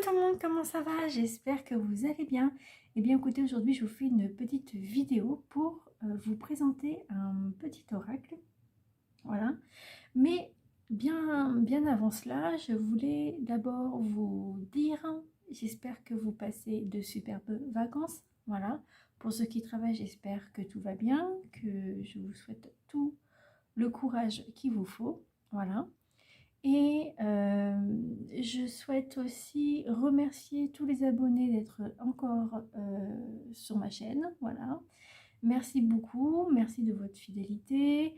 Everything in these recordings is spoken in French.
tout le monde, comment ça va? J'espère que vous allez bien. Eh bien écoutez, aujourd'hui je vous fais une petite vidéo pour vous présenter un petit oracle. Voilà. Mais bien avant cela, je voulais d'abord vous dire, j'espère que vous passez de superbes vacances. Voilà. Pour ceux qui travaillent, j'espère que tout va bien, que je vous souhaite tout le courage qu'il vous faut. Voilà. Et je souhaite aussi remercier tous les abonnés d'être encore sur ma chaîne. Voilà. Merci beaucoup, merci de votre fidélité.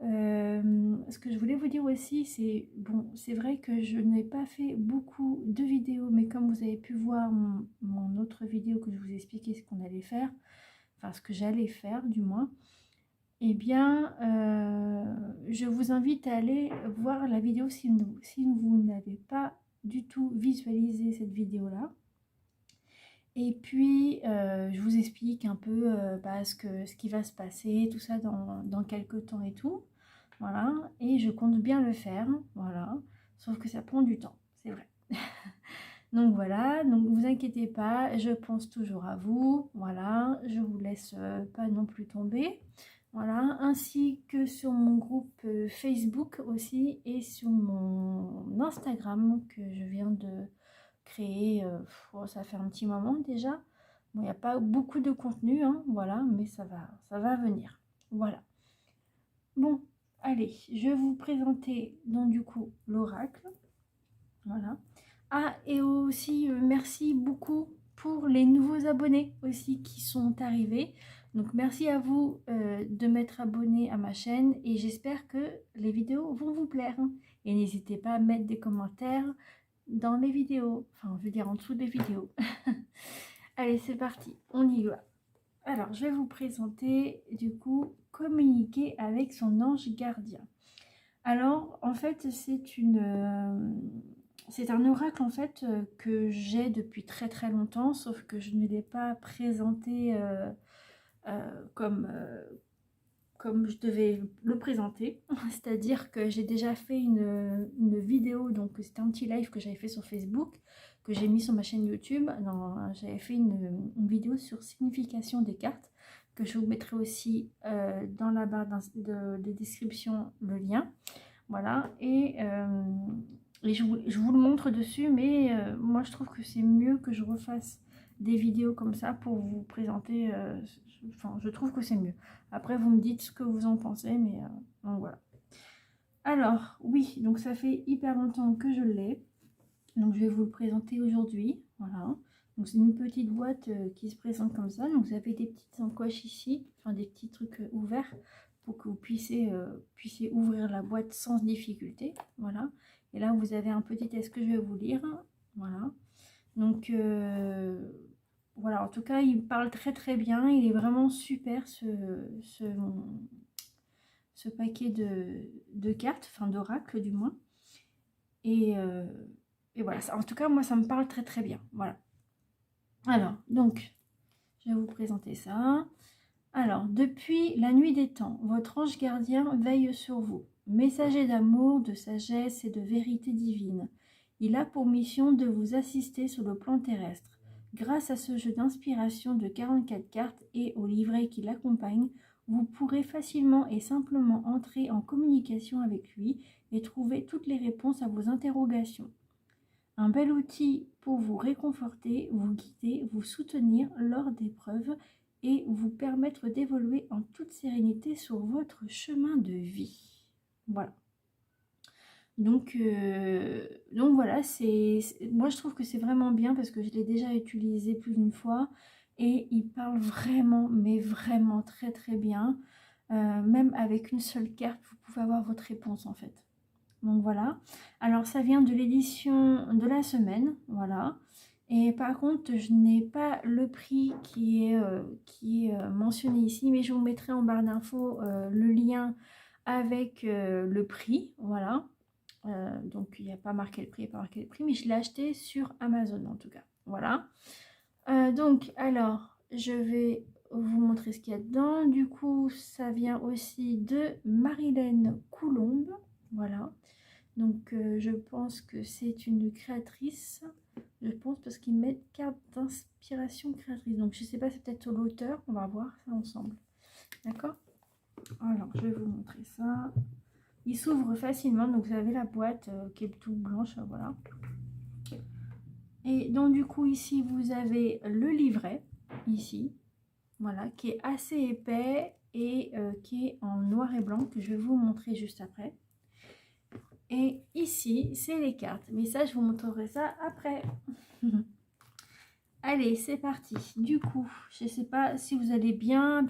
Ce que je voulais vous dire aussi, c'est bon, c'est vrai que je n'ai pas fait beaucoup de vidéos, mais comme vous avez pu voir mon autre vidéo que je vous ai expliqué ce qu'on allait faire, enfin ce que j'allais faire du moins, eh bien, je vous invite à aller voir la vidéo si vous n'avez pas du tout visualisé cette vidéo-là. Et puis, je vous explique un peu ce qui va se passer, tout ça dans quelques temps et tout. Voilà, et je compte bien le faire, voilà. Sauf que ça prend du temps, c'est vrai. Donc voilà, donc vous inquiétez pas, je pense toujours à vous, voilà, je vous laisse pas non plus tomber. Voilà, ainsi que sur mon groupe Facebook aussi et sur mon Instagram que je viens de créer, ça fait un petit moment déjà. Bon, il n'y a pas beaucoup de contenu, hein, voilà, mais ça va venir. Voilà. Bon, allez, je vais vous présenter donc du coup l'oracle. Voilà. Ah, et aussi, merci beaucoup pour les nouveaux abonnés aussi qui sont arrivés. Donc, merci à vous de m'être abonné à ma chaîne et j'espère que les vidéos vont vous plaire. Et n'hésitez pas à mettre des commentaires dans les vidéos, enfin, je veux dire en dessous des vidéos. Allez, c'est parti, on y va. Alors, je vais vous présenter du coup communiquer avec son ange gardien. Alors, en fait, c'est un oracle en fait que j'ai depuis très très longtemps, sauf que je ne l'ai pas présenté comme je devais le présenter. C'est-à-dire que j'ai déjà fait une vidéo, donc c'était un petit live que j'avais fait sur Facebook, que j'ai mis sur ma chaîne YouTube. J'avais fait une vidéo sur signification des cartes, que je vous mettrai aussi dans la barre de description le lien. Voilà, et je vous le montre dessus, mais moi je trouve que c'est mieux que je refasse des vidéos comme ça pour vous présenter. Enfin, je trouve que c'est mieux. Après, vous me dites ce que vous en pensez, mais donc voilà. Alors, oui, donc ça fait hyper longtemps que je l'ai. Donc, je vais vous le présenter aujourd'hui. Voilà. Donc, c'est une petite boîte qui se présente comme ça. Donc, vous avez des petites encoches ici, enfin des petits trucs ouverts pour que vous puissiez ouvrir la boîte sans difficulté. Voilà. Et là, vous avez un petit texte que je vais vous lire. Voilà. Donc, voilà. En tout cas, il parle très très bien. Il est vraiment super ce paquet de cartes, enfin d'oracle du moins. Et voilà, en tout cas, moi, ça me parle très très bien. Voilà. Alors, donc, je vais vous présenter ça. Alors, depuis la nuit des temps, votre ange gardien veille sur vous. Messager d'amour, de sagesse et de vérité divine. Il a pour mission de vous assister sur le plan terrestre. Grâce à ce jeu d'inspiration de 44 cartes et au livret qui l'accompagne, vous pourrez facilement et simplement entrer en communication avec lui et trouver toutes les réponses à vos interrogations. Un bel outil pour vous réconforter, vous guider, vous soutenir lors d'épreuves et vous permettre d'évoluer en toute sérénité sur votre chemin de vie. Voilà. Donc voilà, moi je trouve que c'est vraiment bien parce que je l'ai déjà utilisé plus d'une fois et il parle vraiment, mais vraiment très très bien. Même avec une seule carte, vous pouvez avoir votre réponse en fait. Donc voilà, alors ça vient de l'édition de la semaine, voilà. Et par contre, je n'ai pas le prix qui est mentionné ici, mais je vous mettrai en barre d'infos le lien avec le prix, voilà. Donc il n'y a pas marqué le prix, il n'y a pas marqué le prix, mais je l'ai acheté sur Amazon en tout cas, voilà. Donc alors, je vais vous montrer ce qu'il y a dedans. Du coup, ça vient aussi de Marilène Coulombe, voilà. Donc je pense que c'est une créatrice, je pense, parce qu'ils mettent carte d'inspiration créatrice. Donc je sais pas, c'est peut-être l'auteur, on va voir ça ensemble. D'accord? Alors, je vais vous montrer ça. Il s'ouvre facilement, donc vous avez la boîte qui est tout blanche, voilà. Et donc du coup ici vous avez le livret, ici, voilà, qui est assez épais et qui est en noir et blanc, que je vais vous montrer juste après. Et ici, c'est les cartes, mais ça je vous montrerai ça après. Allez, c'est parti. Du coup, je ne sais pas si vous allez bien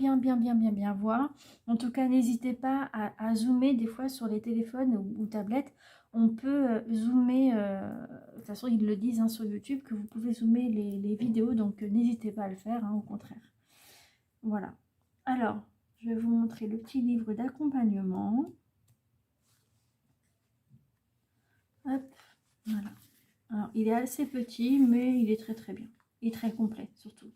voir. En tout cas, n'hésitez pas à zoomer des fois sur les téléphones ou tablettes. On peut zoomer, de toute façon ils le disent hein, sur YouTube, que vous pouvez zoomer les vidéos, donc n'hésitez pas à le faire, hein, au contraire. Voilà. Alors, je vais vous montrer le petit livre d'accompagnement. Hop, voilà. Alors, il est assez petit, mais il est très bien. Et très complet, surtout.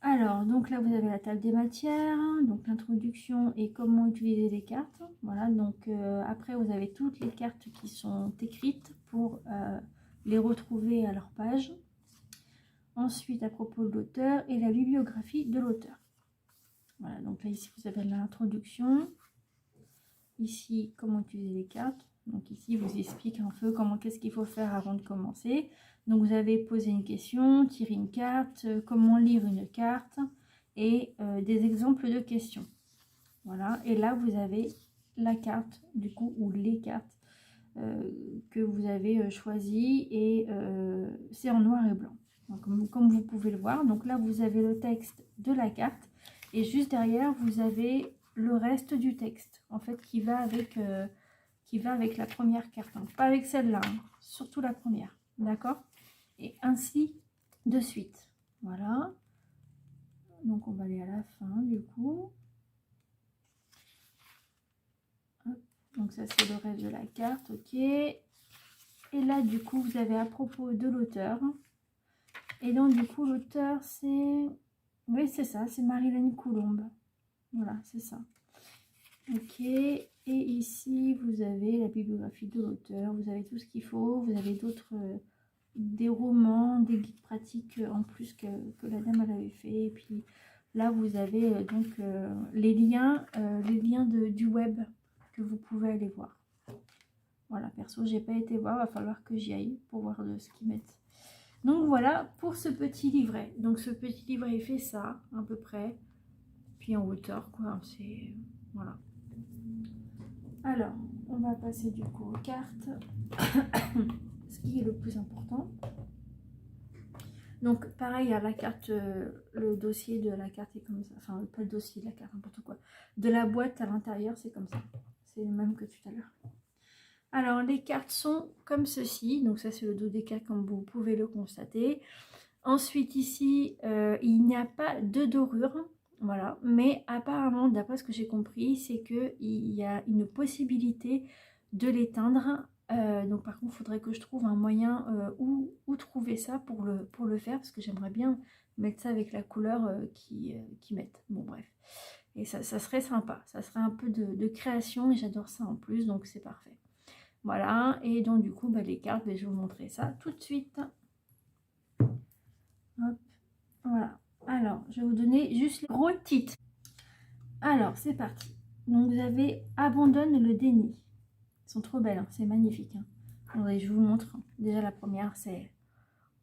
Alors, donc là, vous avez la table des matières, donc l'introduction et comment utiliser les cartes. Voilà, donc après, vous avez toutes les cartes qui sont écrites pour les retrouver à leur page. Ensuite, à propos de l'auteur et la bibliographie de l'auteur. Voilà, donc là, ici, vous avez l'introduction. Ici, comment utiliser les cartes. Donc ici, vous explique un peu qu'est-ce qu'il faut faire avant de commencer. Donc vous avez posé une question, tiré une carte, comment lire une carte et des exemples de questions. Voilà, et là vous avez la carte du coup, ou les cartes que vous avez choisies et c'est en noir et blanc. Donc, comme vous pouvez le voir, donc là vous avez le texte de la carte et juste derrière vous avez le reste du texte en fait qui va avec la première carte, hein. Pas avec celle-là, hein. Surtout la première, d'accord? Et ainsi de suite. Voilà. Donc on va aller à la fin du coup. Hop. Donc ça c'est le reste de la carte, ok. Et là du coup vous avez à propos de l'auteur. Et donc du coup l'auteur c'est... Oui c'est ça, c'est Marilyn Coulombe. Voilà, c'est ça. Ok, et ici vous avez la bibliographie de l'auteur, vous avez tout ce qu'il faut, vous avez d'autres... des romans, des guides pratiques en plus que la dame elle avait fait. Et puis là vous avez donc les liens du web que vous pouvez aller voir. Voilà, perso j'ai pas été voir, va falloir que j'y aille pour voir ce qu'ils mettent. Donc voilà pour ce petit livret. Donc ce petit livret il fait ça à peu près, puis en hauteur quoi, c'est voilà. Alors on va passer du coup aux cartes. Ce qui est le plus important. Donc pareil à la carte, le dossier de la carte est comme ça, enfin pas le dossier de la carte, n'importe quoi. De la boîte à l'intérieur c'est comme ça, c'est le même que tout à l'heure. Alors les cartes sont comme ceci, donc ça c'est le dos des cartes comme vous pouvez le constater. Ensuite ici il n'y a pas de dorure, voilà, mais apparemment d'après ce que j'ai compris c'est qu'il y a une possibilité de l'éteindre. Donc par contre il faudrait que je trouve un moyen où trouver ça pour le faire, parce que j'aimerais bien mettre ça avec la couleur qu'ils mettent. Bon bref, et ça serait sympa, ça serait un peu de création et j'adore ça en plus, donc c'est parfait. Voilà, et donc du coup les cartes, je vais vous montrer ça tout de suite. Hop, voilà, alors je vais vous donner juste les gros titres. Alors c'est parti. Donc vous avez abandonne le déni. Elles sont trop belles, hein, c'est magnifique, hein. Attendez, je vous montre. Déjà la première, c'est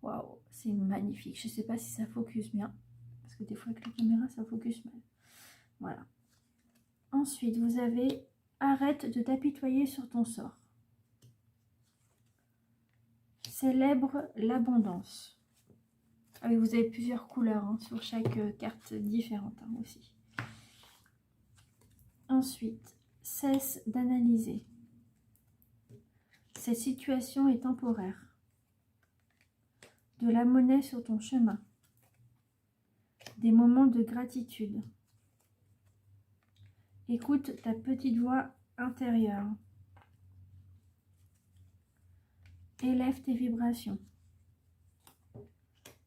waouh, c'est magnifique. Je sais pas si ça focus bien, parce que des fois avec la caméra ça focus mal. Voilà. Ensuite, vous avez arrête de t'apitoyer sur ton sort. Célèbre l'abondance. Ah oui, vous avez plusieurs couleurs hein, sur chaque carte différente hein, aussi. Ensuite, cesse d'analyser. Cette situation est temporaire. De la monnaie sur ton chemin. Des moments de gratitude. Écoute ta petite voix intérieure. Élève tes vibrations.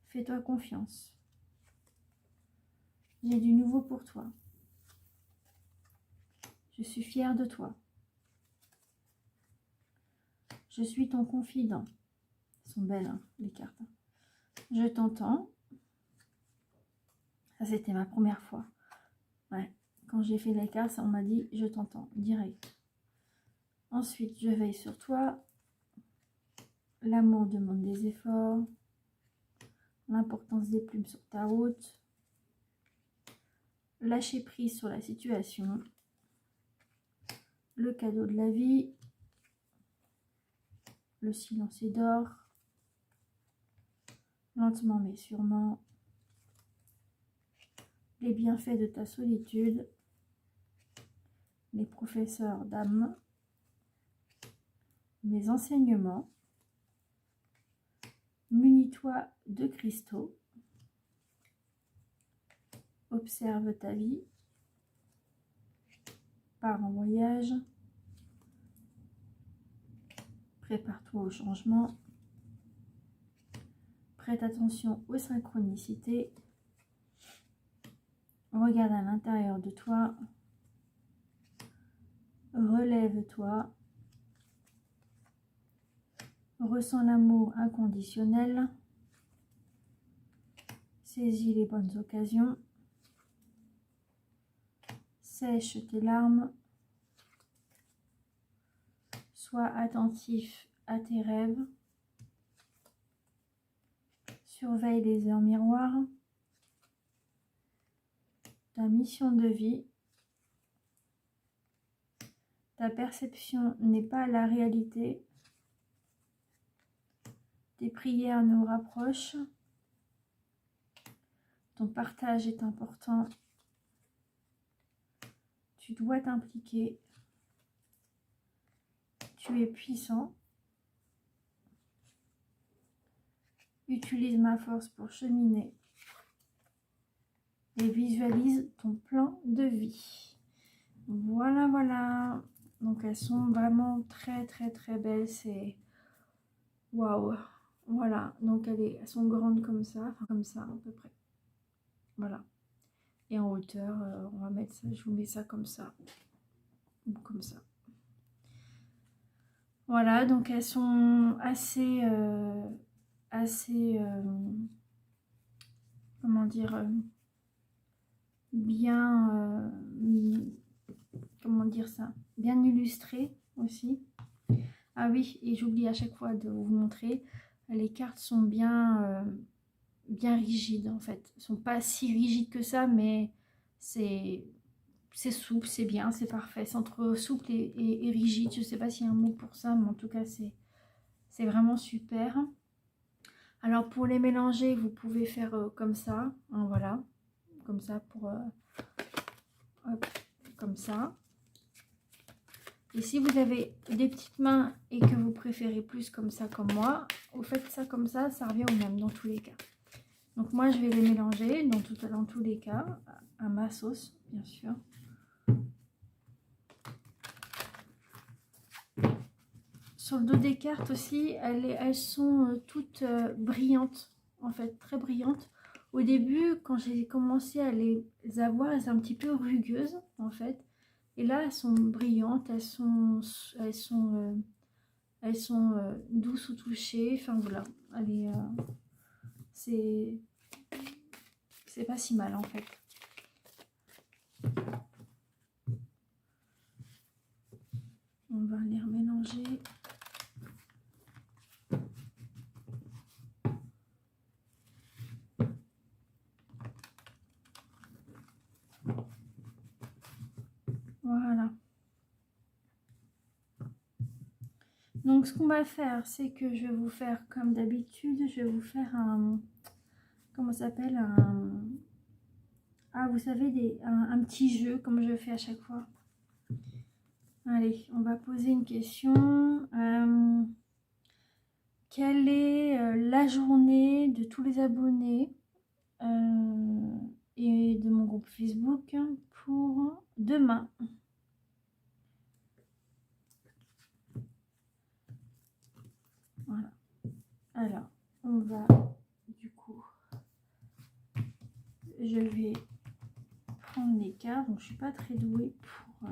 Fais-toi confiance. J'ai du nouveau pour toi. Je suis fière de toi. Je suis ton confident. sont belles, hein, les cartes. Je t'entends. Ça, c'était ma première fois. Ouais. Quand j'ai fait les cartes, on m'a dit je t'entends, direct. Ensuite, je veille sur toi. L'amour demande des efforts. L'importance des plumes sur ta route. Lâcher prise sur la situation. Le cadeau de la vie. Le silence est d'or. Lentement mais sûrement. Les bienfaits de ta solitude. Les professeurs d'âme. Mes enseignements. Munis-toi de cristaux. Observe ta vie. Pars en voyage. Prépare-toi au changement. Prête attention aux synchronicités. Regarde à l'intérieur de toi. Relève-toi. Ressens l'amour inconditionnel. Saisis les bonnes occasions. Sèche tes larmes. Sois attentif à tes rêves. Surveille les heures miroirs. Ta mission de vie. Ta perception n'est pas la réalité. Tes prières nous rapprochent. Ton partage est important. Tu dois t'impliquer. Tu es puissant. Utilise ma force pour cheminer. Et visualise ton plan de vie. Voilà, voilà. Donc elles sont vraiment très très très belles. C'est waouh. Voilà. Donc elles sont grandes comme ça, enfin comme ça à peu près. Voilà. Et en hauteur, on va mettre ça. Je vous mets ça comme ça, ou comme ça. Voilà. Donc elles sont assez comment dire, bien comment dire ça, bien illustrées aussi. Ah oui, et j'oublie à chaque fois de vous montrer, les cartes sont bien bien rigides en fait. Elles sont pas si rigides que ça, mais c'est souple, c'est bien, c'est parfait. C'est entre souple et rigide. Je sais pas s'il y a un mot pour ça, mais en tout cas c'est vraiment super. Alors pour les mélanger, vous pouvez faire comme ça, hein, voilà, comme ça pour hop, comme ça. Et si vous avez des petites mains et que vous préférez plus comme ça comme moi, vous faites ça comme ça revient au même dans tous les cas. Donc moi je vais les mélanger dans tous les cas, à ma sauce bien sûr. Sur le dos des cartes aussi, elles sont toutes brillantes, en fait, très brillantes. Au début, quand j'ai commencé à les avoir, elles étaient un petit peu rugueuses, en fait. Et là, elles sont brillantes, elles sont douces au toucher. Enfin voilà, c'est pas si mal en fait. On va les remélanger. Voilà. Donc ce qu'on va faire, c'est que je vais vous faire comme d'habitude, je vais vous faire un, comment ça s'appelle, vous savez, un petit jeu comme je fais à chaque fois. Allez, on va poser une question. Quelle est la journée de tous les abonnés et de mon groupe Facebook pour demain? Voilà. Alors, on va du coup, je vais prendre les cartes. Donc, je suis pas très douée pour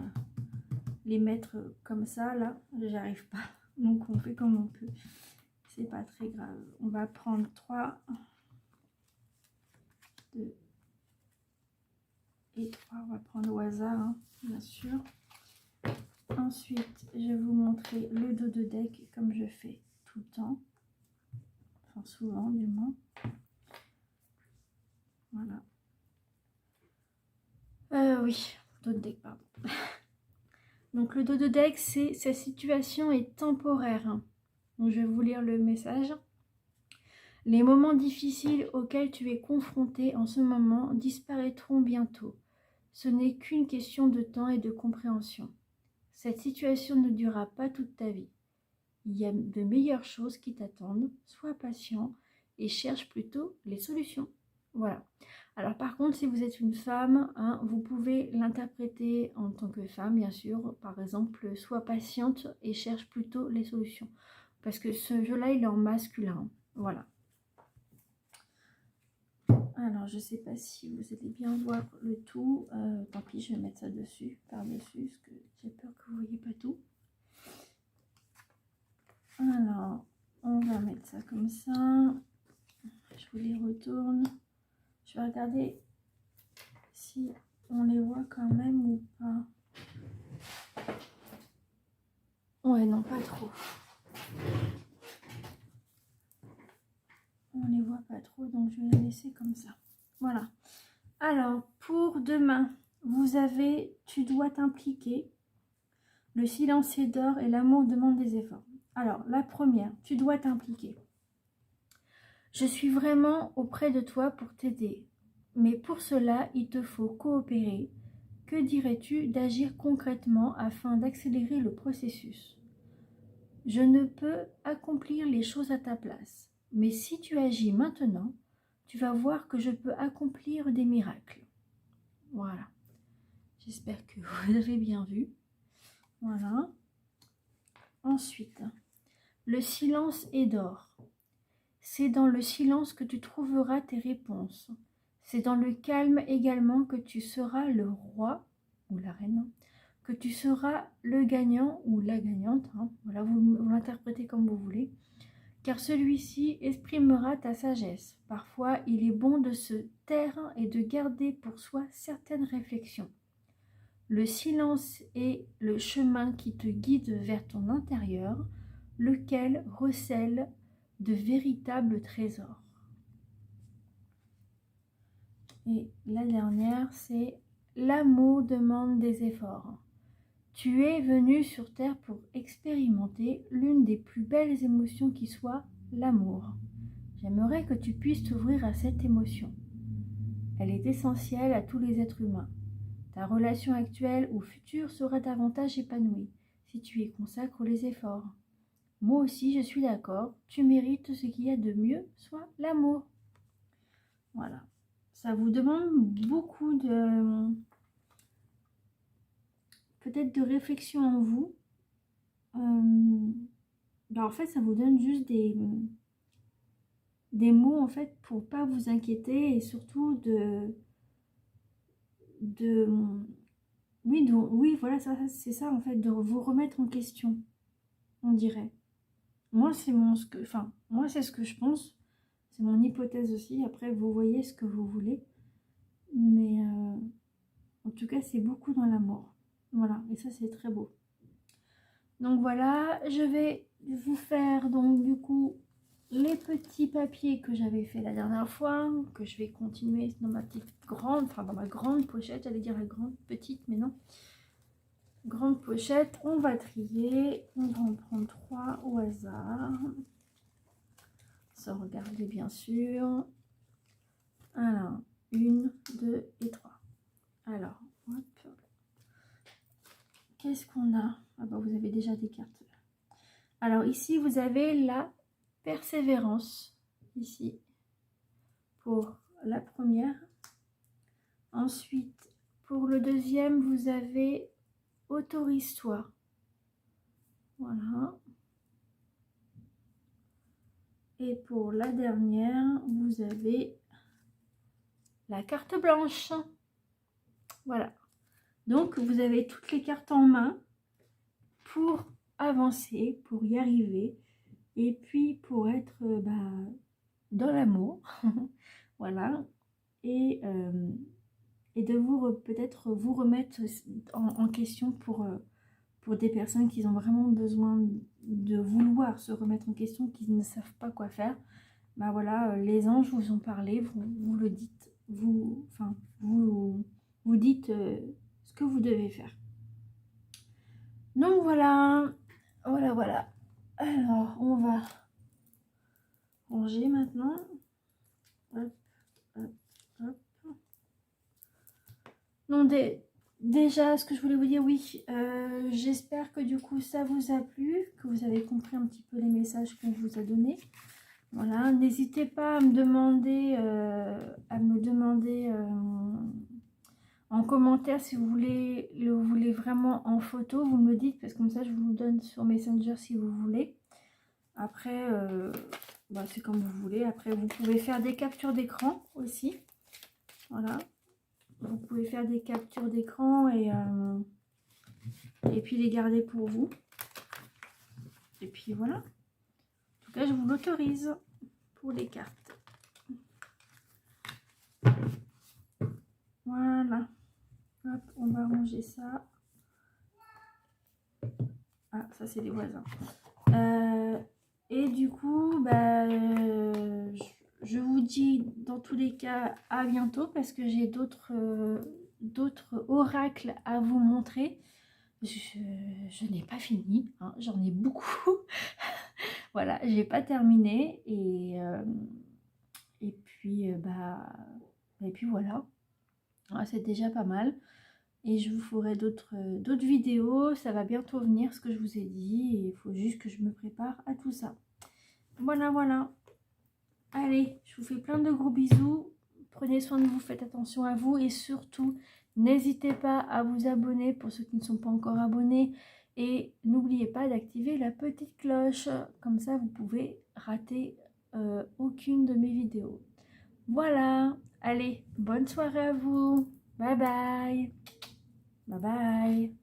les mettre comme ça là. J'arrive pas. Donc, on fait comme on peut. c'est pas très grave. On va prendre 3, 2 et 3. On va prendre au hasard, hein, bien sûr. Ensuite, je vais vous montrer le dos de deck comme je fais tout le temps. Enfin, souvent, du moins. Voilà. Oui, dos de deck, pardon. Donc, le dos de deck, c'est sa situation est temporaire. Hein. Donc, je vais vous lire le message. Les moments difficiles auxquels tu es confronté en ce moment disparaîtront bientôt. Ce n'est qu'une question de temps et de compréhension. Cette situation ne durera pas toute ta vie. Il y a de meilleures choses qui t'attendent. Sois patient et cherche plutôt les solutions. Voilà. Alors par contre, si vous êtes une femme, hein, vous pouvez l'interpréter en tant que femme, bien sûr. Par exemple, sois patiente et cherche plutôt les solutions. Parce que ce jeu-là, il est en masculin. Voilà. Alors, je ne sais pas si vous allez bien voir le tout. Tant pis, je vais mettre ça dessus, par-dessus, parce que j'ai peur que vous ne voyez pas tout. Alors, on va mettre ça comme ça. Je vous les retourne. Je vais regarder si on les voit quand même ou pas. Ouais, non, pas trop. On les voit pas trop, donc je vais les laisser comme ça. Voilà. Alors, pour demain, vous avez « Tu dois t'impliquer ». Le silence est d'or et l'amour demande des efforts. Alors, la première, tu dois t'impliquer. Je suis vraiment auprès de toi pour t'aider. Mais pour cela, il te faut coopérer. Que dirais-tu d'agir concrètement afin d'accélérer le processus? Je ne peux accomplir les choses à ta place. Mais si tu agis maintenant, tu vas voir que je peux accomplir des miracles. Voilà. J'espère que vous avez bien vu. Voilà. Ensuite, le silence est d'or. C'est dans le silence que tu trouveras tes réponses. C'est dans le calme également que tu seras le roi ou la reine, que tu seras le gagnant ou la gagnante. Hein. Voilà, vous l'interprétez comme vous voulez. Car celui-ci exprimera ta sagesse. Parfois, il est bon de se taire et de garder pour soi certaines réflexions. Le silence est le chemin qui te guide vers ton intérieur, lequel recèle de véritables trésors. Et la dernière, c'est l'amour demande des efforts. Tu es venu sur terre pour expérimenter l'une des plus belles émotions qui soit, l'amour. J'aimerais que tu puisses t'ouvrir à cette émotion. Elle est essentielle à tous les êtres humains. Ta relation actuelle ou future sera davantage épanouie si tu y consacres les efforts. Moi aussi, je suis d'accord. Tu mérites ce qu'il y a de mieux, soit l'amour. Voilà. Ça vous demande beaucoup de... peut-être de réflexion en vous. En fait, ça vous donne juste des mots, en fait, pour pas vous inquiéter et surtout oui, voilà, c'est ça, en fait, de vous remettre en question, on dirait. Moi, c'est moi, c'est ce que je pense. C'est mon hypothèse aussi. Après, vous voyez ce que vous voulez. Mais en tout cas, c'est beaucoup dans l'amour. Voilà, et ça, c'est très beau. Donc voilà, je vais vous faire donc du coup les petits papiers que j'avais fait la dernière fois, que je vais continuer dans ma petite grande, enfin dans ma grande pochette, j'allais dire la grande petite, mais non. Grande pochette, on va trier, on va en prendre 3 au hasard. Sans regarder bien sûr. Alors, 1, 2 et 3. Alors, hop. Qu'est-ce qu'on a? Ah bah vous avez déjà des cartes. Alors ici, vous avez la persévérance. Ici, pour la première. Ensuite, pour le deuxième, vous avez autorise-toi. Voilà. Et pour la dernière, vous avez la carte blanche. Voilà. Donc, vous avez toutes les cartes en main pour avancer, pour y arriver. et puis pour être dans l'amour, voilà, et de peut-être vous remettre en question pour des personnes qui ont vraiment besoin de vouloir se remettre en question, qui ne savent pas quoi faire. Bah voilà, les anges vous ont parlé, vous le dites, vous dites ce que vous devez faire. Donc voilà, voilà. Alors, on va ranger maintenant. Hop, hop, hop. Non, déjà, ce que je voulais vous dire, oui, j'espère que du coup ça vous a plu, que vous avez compris un petit peu les messages qu'on vous a donnés. Voilà, n'hésitez pas à me demander, en commentaire si vous voulez vraiment en photo, vous me dites, parce que comme ça je vous le donne sur Messenger si vous voulez. Après, c'est comme vous voulez. Après, vous pouvez faire des captures d'écran aussi. Voilà. Vous pouvez faire des captures d'écran et puis les garder pour vous. Et puis voilà. En tout cas, je vous l'autorise pour les cartes. Voilà. Hop, on va ranger ça. Ah, ça c'est les voisins. Et du coup, je vous dis dans tous les cas à bientôt parce que j'ai d'autres oracles à vous montrer. Je n'ai pas fini, hein, j'en ai beaucoup. Voilà, j'ai pas terminé et puis voilà. Ah, c'est déjà pas mal. Et je vous ferai d'autres vidéos. Ça va bientôt venir, ce que je vous ai dit. Et il faut juste que je me prépare à tout ça. Voilà. Allez, je vous fais plein de gros bisous. Prenez soin de vous, faites attention à vous. Et surtout, n'hésitez pas à vous abonner pour ceux qui ne sont pas encore abonnés. Et n'oubliez pas d'activer la petite cloche. Comme ça, vous pouvez rater aucune de mes vidéos. Voilà. Allez, bonne soirée à vous. Bye bye. Bye bye.